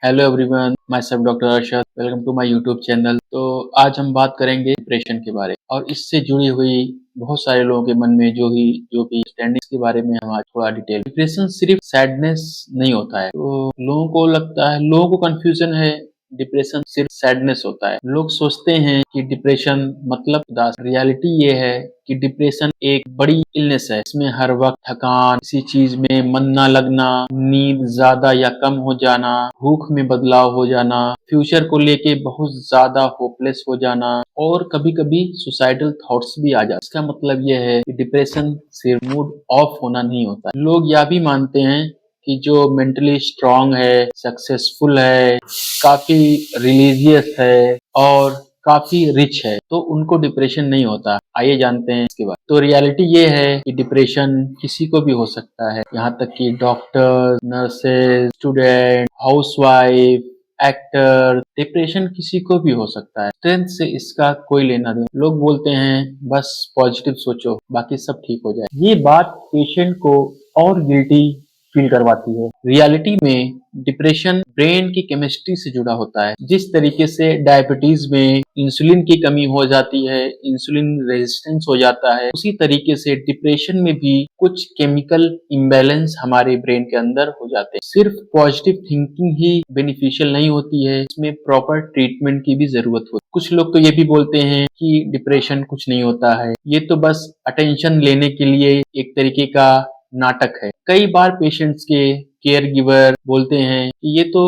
Hello everyone, myself doctor Arshad. Welcome to my YouTube channel. तो आज हम बात करेंगे डिप्रेशन के बारे में और इससे जुड़ी हुई बहुत सारे लोगों के मन में जो भी स्टैंडिंग्स के बारे में हम आज थोड़ा डिटेल। डिप्रेशन सिर्फ सैडनेस नहीं होता है। तो लोगों को कंफ्यूजन है, डिप्रेशन सिर्फ सैडनेस होता है। लोग सोचते हैं कि डिप्रेशन मतलब उदास। रियलिटी ये है कि डिप्रेशन एक बड़ी इलनेस है। इसमें हर वक्त थकान, किसी चीज में मन न लगना, नींद ज्यादा या कम हो जाना, भूख में बदलाव हो जाना, फ्यूचर को लेके बहुत ज्यादा होपलेस हो जाना और कभी कभी सुसाइडल थॉट्स भी आ जाते। इसका मतलब यह है कि डिप्रेशन सिर्फ मूड ऑफ होना नहीं होता। लोग यह भी मानते हैं कि जो मेंटली स्ट्रांग है, सक्सेसफुल है, काफी रिलीजियस है और काफी रिच है तो उनको डिप्रेशन नहीं होता। आइए जानते हैं इसके बाद। तो रियलिटी ये है कि डिप्रेशन किसी को भी हो सकता है, यहाँ तक कि doctor, nurses, student, housewife, actor. Depression किसी को भी हो सकता है। स्ट्रेंथ से इसका कोई लेना देना। लोग बोलते हैं बस पॉजिटिव सोचो, बाकी सब ठीक हो जाए। ये बात पेशेंट को और गिल्टी फील करवाती है। रियलिटी में डिप्रेशन ब्रेन की केमिस्ट्री से जुड़ा होता है। जिस तरीके से डायबिटीज में इंसुलिन की कमी हो जाती है, इंसुलिन रेजिस्टेंस हो जाता है, उसी तरीके से डिप्रेशन में भी कुछ केमिकल इम्बैलेंस हमारे ब्रेन के अंदर हो जाते हैं। सिर्फ पॉजिटिव थिंकिंग ही बेनिफिशियल नहीं होती है, इसमें प्रॉपर ट्रीटमेंट की भी जरूरत होती है। कुछ लोग तो ये भी बोलते हैं कि डिप्रेशन कुछ नहीं होता है, ये तो बस अटेंशन लेने के लिए एक तरीके का नाटक है। कई बार पेशेंट्स के केयर गिवर बोलते हैं कि ये तो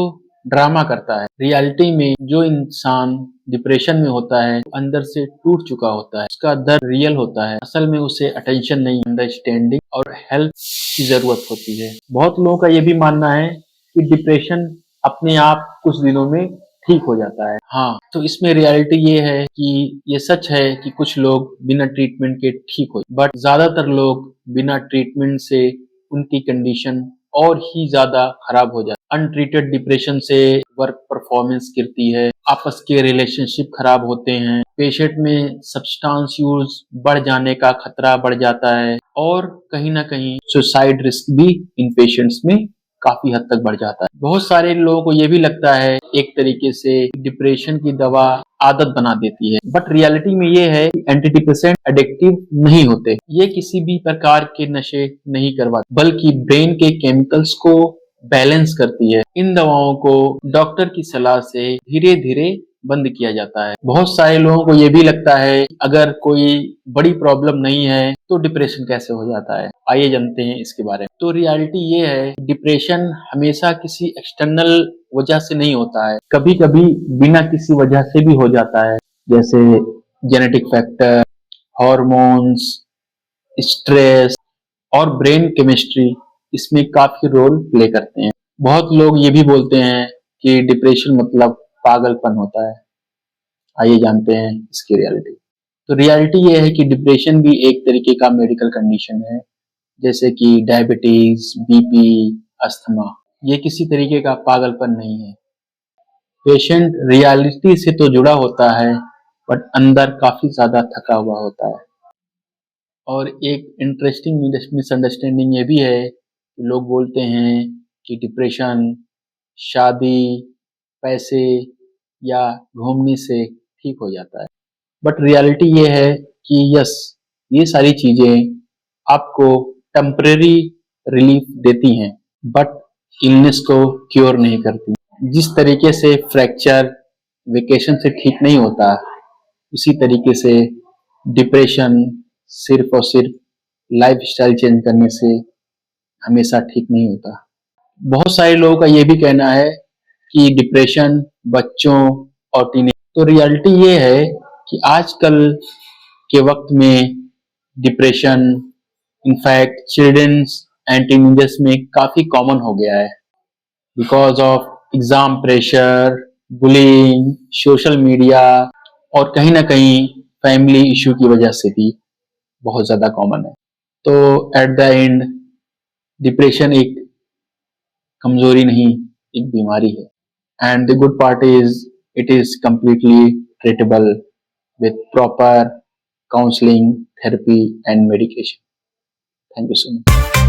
ड्रामा करता है। रियलिटी में जो इंसान डिप्रेशन में होता है अंदर से टूट चुका होता है, उसका दर्द रियल होता है। असल में उसे अटेंशन नहीं, अंडरस्टैंडिंग और हेल्प की जरूरत होती है। बहुत लोगों का ये भी मानना है कि डिप्रेशन अपने आप कुछ दिनों में ठीक हो जाता है। हाँ, तो इसमें रियलिटी ये है कि ये सच है कि कुछ लोग बिना ट्रीटमेंट के ठीक हो, बट ज्यादातर लोग बिना ट्रीटमेंट से उनकी कंडीशन और ही ज्यादा खराब हो जाती है। अनट्रीटेड डिप्रेशन से वर्क परफॉर्मेंस गिरती है, आपस के रिलेशनशिप खराब होते हैं, पेशेंट में सब्सटेंस यूज बढ़ जाने का खतरा बढ़ जाता है और कहीं ना कहीं सुसाइड रिस्क भी इन पेशेंट्स में काफी हद तक बढ़ जाता है। बहुत सारे लोगों को ये भी लगता है एक तरीके से डिप्रेशन की दवा आदत बना देती है, बट रियलिटी में ये है कि एंटी डिप्रेसेंट एडिक्टिव नहीं होते। ये किसी भी प्रकार के नशे नहीं करवाते, बल्कि ब्रेन के केमिकल्स को बैलेंस करती है। इन दवाओं को डॉक्टर की सलाह से धीरे धीरे बंद किया जाता है। बहुत सारे लोगों को ये भी लगता है अगर कोई बड़ी प्रॉब्लम नहीं है तो डिप्रेशन कैसे हो जाता है। आइए जानते हैं इसके बारे में। तो रियलिटी ये है, डिप्रेशन हमेशा किसी एक्सटर्नल वजह से नहीं होता है, कभी कभी बिना किसी वजह से भी हो जाता है, जैसे जेनेटिक फैक्टर, हॉर्मोन्स, स्ट्रेस और ब्रेन केमिस्ट्री इसमें काफी रोल प्ले करते हैं। बहुत लोग ये भी बोलते हैं कि डिप्रेशन मतलब पागलपन होता है। आइए जानते हैं इसकी रियलिटी। तो रियलिटी ये है कि डिप्रेशन भी एक तरीके का मेडिकल कंडीशन है, जैसे कि डायबिटीज, बीपी, अस्थमा। ये किसी तरीके का पागलपन नहीं है। पेशेंट रियलिटी से तो जुड़ा होता है बट अंदर काफी ज्यादा थका हुआ होता है। और एक इंटरेस्टिंग मिसअंडरस्टैंडिंग ये भी है कि लोग बोलते हैं कि डिप्रेशन शादी, पैसे या घूमने से ठीक हो जाता है। बट रियलिटी ये है कि यस, ये सारी चीजें आपको टेम्परेरी रिलीफ देती हैं बट इलनेस को क्योर नहीं करती। जिस तरीके से फ्रैक्चर वेकेशन से ठीक नहीं होता, उसी तरीके से डिप्रेशन सिर्फ और सिर्फ लाइफ स्टाइल चेंज करने से हमेशा ठीक नहीं होता। बहुत सारे लोगों का ये भी कहना है कि डिप्रेशन बच्चों और टीनेज। तो रियलिटी ये है कि आजकल के वक्त में depression in fact children's and teenagers में काफी कॉमन हो गया है, because of exam pressure, bullying, social media और कहीं ना कहीं फैमिली इशू की वजह से भी बहुत ज्यादा कॉमन है। तो एट द एंड डिप्रेशन एक कमजोरी नहीं, एक बीमारी है। And the good part is it is completely treatable with proper counseling, therapy and medication. Thank you so much.